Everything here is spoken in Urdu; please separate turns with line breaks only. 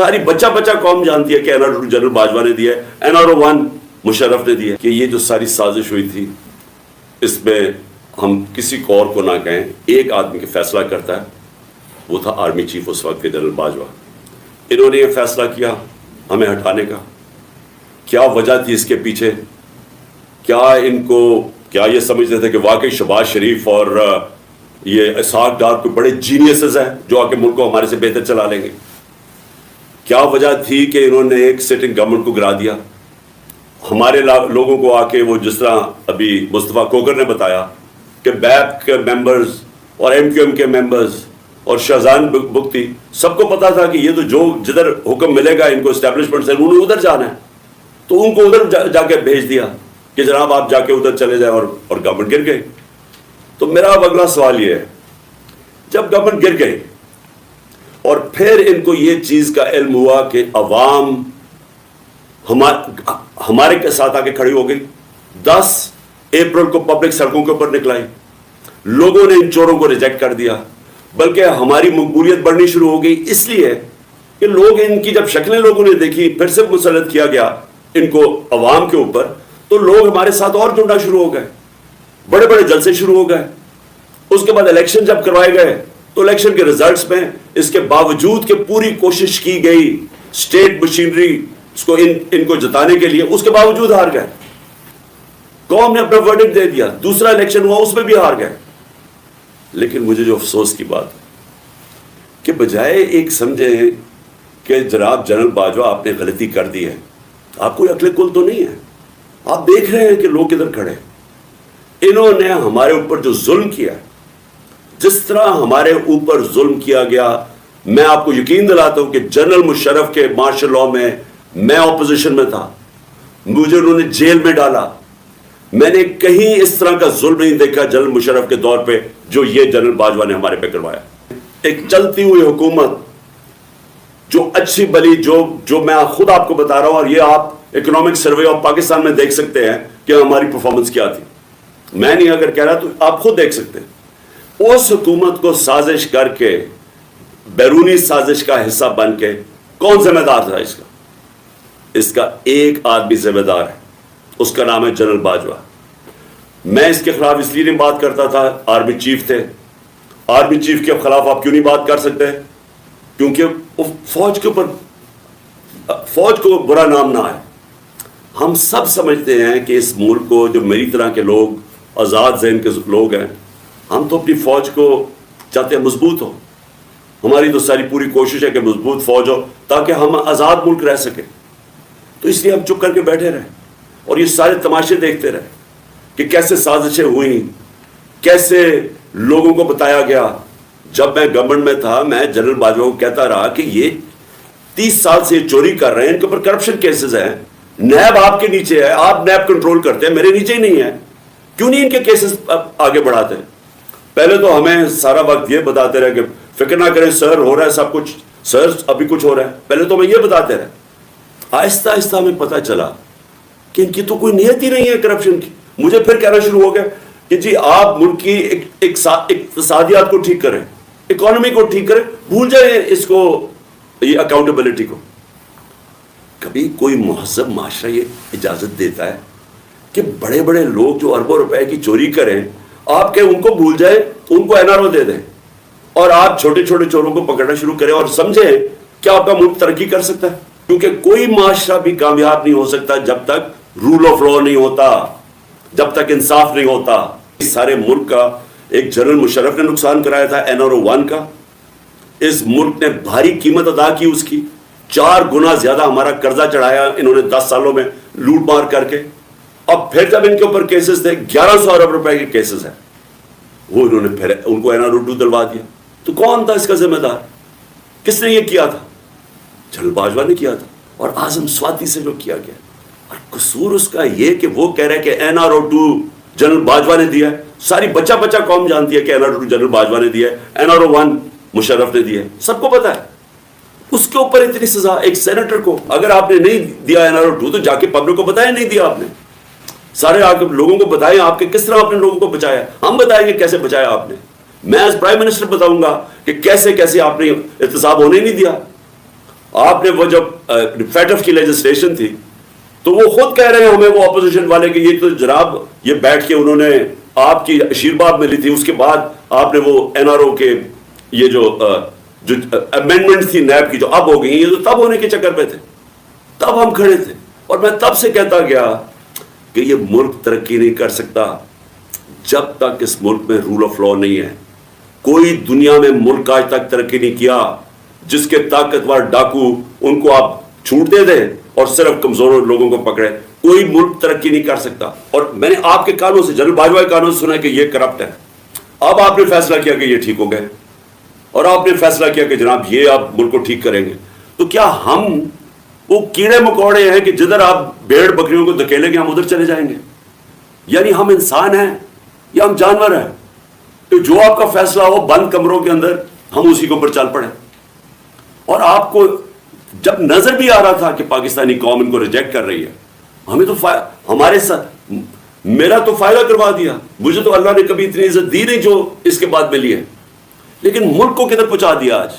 ساری بچہ بچہ قوم جانتی ہے کہ NR2 جنرل باجوہ نے دیا ہے، NR1 مشرف نے دیا ہے کہ یہ جو ساری سازش ہوئی تھی اس میں ہم کسی کو اور کو نہ کہیں، ایک آدمی کا فیصلہ کرتا ہے، وہ تھا آرمی چیف اس وقت کے جنرل باجوہ۔ انہوں نے یہ فیصلہ کیا ہمیں ہٹانے کا۔ کیا وجہ تھی اس کے پیچھے؟ کیا یہ سمجھتے تھے کہ واقعی شہباز شریف اور یہ اسحاق ڈار کوئی بڑے جینیسز ہیں جو آ کے ملک کو ہمارے سے بہتر چلا لیں گے؟ کیا وجہ تھی کہ انہوں نے ایک سٹنگ گورنمنٹ کو گرا دیا؟ ہمارے لوگوں کو آ کے وہ جس طرح ابھی مصطفیٰ کوکر نے بتایا کہ بیپ کے ممبرز اور MQM کے ممبرز اور شہزان بگٹی سب کو پتا تھا کہ یہ تو جو جدھر حکم ملے گا ان کو اسٹیبلشمنٹ سے انہوں نے ادھر جانا ہے، تو ان کو ادھر جا کے بھیج دیا کہ جناب آپ جا کے ادھر چلے جائیں، اور گورنمنٹ گر گئی۔ تو میرا اب اگلا سوال یہ ہے، جب گورنمنٹ گر گئی اور پھر ان کو یہ چیز کا علم ہوا کہ عوام ہمارے کے ساتھ آ کے کھڑی ہو گئی، 10 اپریل کو پبلک سڑکوں کے اوپر نکلائی، لوگوں نے ان چوروں کو ریجیکٹ کر دیا، بلکہ ہماری مقبولیت بڑھنی شروع ہو گئی اس لیے کہ لوگ ان کی جب شکلیں لوگوں نے دیکھی، پھر سے مسلط کیا گیا ان کو عوام کے اوپر، تو لوگ ہمارے ساتھ اور جڑنا شروع ہو گئے، بڑے بڑے جلسے شروع ہو گئے۔ اس کے بعد الیکشن جب کروائے گئے تو الیکشن کے ریزلٹس میں اس کے باوجود کہ پوری کوشش کی گئی اسٹیٹ مشینری اس کو ان کو جتانے کے لیے، اس کے باوجود ہار گئے۔ قوم نے اپنا ورڈکٹ دے دیا، دوسرا الیکشن ہوا اس میں بھی ہار گئے۔ لیکن مجھے جو افسوس کی بات ہے کہ بجائے ایک سمجھیں کہ جناب جنرل باجوہ آپ نے غلطی کر دی ہے، آپ کوئی عقل کل تو نہیں ہے، آپ دیکھ رہے ہیں کہ لوگ کدھر کھڑے، انہوں نے ہمارے اوپر جو ظلم کیا، جس طرح ہمارے اوپر ظلم کیا گیا، میں آپ کو یقین دلاتا ہوں کہ جنرل مشرف کے مارشل لاء میں میں اپوزیشن میں تھا، مجھے انہوں نے جیل میں ڈالا، میں نے کہیں اس طرح کا ظلم نہیں دیکھا جنرل مشرف کے دور پہ جو یہ جنرل باجوہ نے ہمارے پہ کروایا۔ ایک چلتی ہوئی حکومت جو اچھی بلی جو میں خود آپ کو بتا رہا ہوں، اور یہ آپ اکنامک سروے آف پاکستان میں دیکھ سکتے ہیں کہ ہماری پرفارمنس کیا تھی، میں نہیں اگر کہہ رہا تو آپ خود دیکھ سکتے ہیں۔ اس حکومت کو سازش کر کے، بیرونی سازش کا حصہ بن کے، کون ذمہ دار تھا اس کا ایک آدمی ذمہ دار ہے، اس کا نام ہے جنرل باجوہ۔ میں اس کے خلاف اس لیے نہیں بات کرتا تھا، آرمی چیف تھے، آرمی چیف کے خلاف آپ کیوں نہیں بات کر سکتے؟ کیونکہ فوج کے اوپر فوج کو برا نام نہ آئے۔ ہم سب سمجھتے ہیں کہ اس ملک کو، جو میری طرح کے لوگ آزاد ذہن کے لوگ ہیں، ہم تو اپنی فوج کو چاہتے ہیں مضبوط ہو، ہماری تو ساری پوری کوشش ہے کہ مضبوط فوج ہو تاکہ ہم آزاد ملک رہ سکیں۔ تو اس لیے ہم چپ کر کے بیٹھے رہے اور یہ سارے تماشے دیکھتے رہے کہ کیسے سازشیں ہوئیں، کیسے لوگوں کو بتایا گیا۔ جب میں گورنمنٹ میں تھا، میں جنرل باجوہ کو کہتا رہا کہ یہ 30 سال سے چوری کر رہے ہیں، ان کے اوپر کرپشن کیسز ہیں، نیب آپ کے نیچے ہے، آپ نیب کنٹرول کرتے ہیں، میرے نیچے ہی نہیں ہے، کیوں نہیں ان کے کیسز آگے بڑھاتے؟ پہلے تو ہمیں سارا وقت یہ بتاتے رہے کہ فکر نہ کریں سر، ہو رہا ہے سب کچھ، سر ابھی کچھ ہو رہا ہے، پہلے تو ہمیں یہ بتاتے رہے۔ آہستہ آہستہ ہمیں پتہ چلا کہ ان کی تو کوئی نیت ہی نہیں ہے کرپشن کی۔ مجھے پھر کہنا شروع ہو گیا کہ جی آپ ملک کی اقتصادیات کو ٹھیک کریں، اکانومی کو ٹھیک کریں، بھول جائیں اس کو، یہ اکاؤنٹیبلٹی کو۔ کبھی کوئی مہذب معاشرہ یہ اجازت دیتا ہے کہ بڑے بڑے لوگ جو اربوں روپے کی چوری کریں، آپ کہ ان کو بھول جائیں، ان کو NRO دے دیں، اور آپ چھوٹے چھوٹے چوروں کو پکڑنا شروع کریں اور سمجھیں کہ آپ کا ملک ترقی کر سکتا ہے؟ کیونکہ کوئی معاشرہ بھی کامیاب نہیں ہو سکتا جب تک رول آف لا نہیں ہوتا، جب تک انصاف نہیں ہوتا۔ اس سارے ملک کا ایک جنرل مشرف نے نقصان کرایا تھا NR1 کا، اس ملک نے بھاری قیمت ادا کی اس کی، 4 گنا زیادہ ہمارا قرضہ چڑھایا انہوں نے 10 سالوں میں لوٹ مار کر کے۔ اب پھر جب ان کے اوپر کیسز تھے، 1100 ارب روپے کے کیسز ہیں، وہ انہوں نے پھر ان کو NR2 دلوا دیا۔ تو کون تھا اس کا ذمہ دار؟ کس نے یہ کیا تھا؟ جنرل باجوہ نے کیا تھا، اور اعظم سواتی سے جو کیا گیا۔ اور قصور اس کا یہ کہ وہ کہہ رہے کہ NR2 جنرل باجوہ نے دیا ہے، ساری بچہ بچہ قوم جانتی ہے کہ NR2 جنرل باجوہ نے دیا ہے، NR1 مشرف نے دیا ہے، سب کو پتا ہے۔ اس کے اوپر اتنی سزا ایک سینیٹر کو، اگر آپ نے نہیں دیا NR2 تو جا کے پبلک کو بتائیں نہیں دیا آپ نے، سارے آ کے لوگوں کو بتائیں آپ کے کس طرح آپ نے لوگوں کو بچایا۔ ہم بتائیں گے کیسے بچایا آپ نے، میں ایز پرائم منسٹر بتاؤں گا کہ کیسے کیسے آپ نے احتساب ہونے نہیں دیا۔ آپ نے وہ جب فیٹف کی لیجسلیشن تھی تو وہ خود کہہ رہے ہیں ہمیں وہ اپوزیشن والے کہ یہ تو جناب یہ بیٹھ کے انہوں نے آپ کی آشیرواد ملی تھی، اس کے بعد آپ نے وہ این آر او کے یہ جو امینڈمنٹ تھی نیب کی جو اب ہو گئی، یہ تو تب ہونے کے چکر پہ تھے، تب ہم کھڑے تھے. اور میں تب سے کہتا گیا کہ یہ ملک ترقی نہیں کر سکتا جب تک اس ملک میں رول آف لا نہیں ہے. کوئی دنیا میں ملک آج تک ترقی نہیں کیا جس کے طاقتور ڈاکو ان کو آپ چھوٹ دے دیں اور صرف کمزور لوگوں کو پکڑے. کوئی ملک ترقی نہیں کر سکتا. اور میں نے آپ کے کانوں سے، جنرل باجوہ کے کانوں سے سنا کہ یہ کرپٹ ہے. اب آپ نے فیصلہ کیا کہ یہ ٹھیک ہو گئے اور آپ نے فیصلہ کیا کہ جناب یہ آپ ملک کو ٹھیک کریں گے. تو کیا ہم وہ کیڑے مکوڑے ہیں کہ جدھر آپ بھیڑ بکریوں کو دھکیلیں گے ہم ادھر چلے جائیں گے؟ یعنی ہم انسان ہیں یا ہم جانور ہیں کہ جو آپ کا فیصلہ ہو بند کمروں کے اندر ہم اسی کے اوپر چل پڑیں؟ اور آپ کو جب نظر بھی آ رہا تھا کہ پاکستانی قوم ان کو ریجیکٹ کر رہی ہے، ہمیں تو ہمارے ساتھ میرا تو فائدہ کروا دیا. مجھے تو اللہ نے کبھی اتنی عزت دی نہیں جو اس کے بعد ملی ہے، لیکن ملک کو کدھر پہنچا دیا آج.